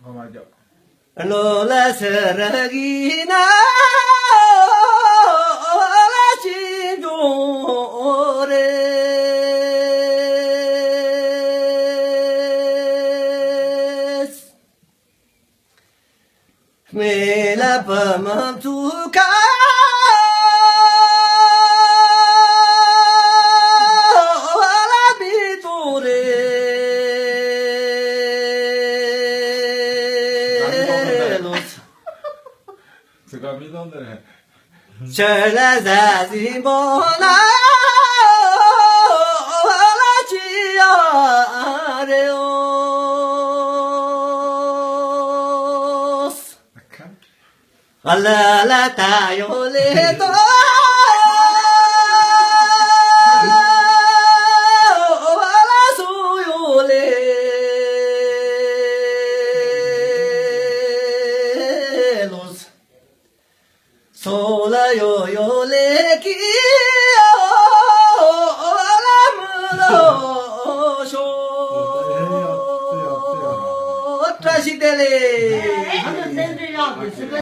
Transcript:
ဟောမှာကြောက် Lola seragina la chidore me la pamatuka la bitoreစကားမီးလုံးတယ် Chala zazimona la chiareos အခန်း Ala la tayo leto ala suyo lelos Sola yo le ki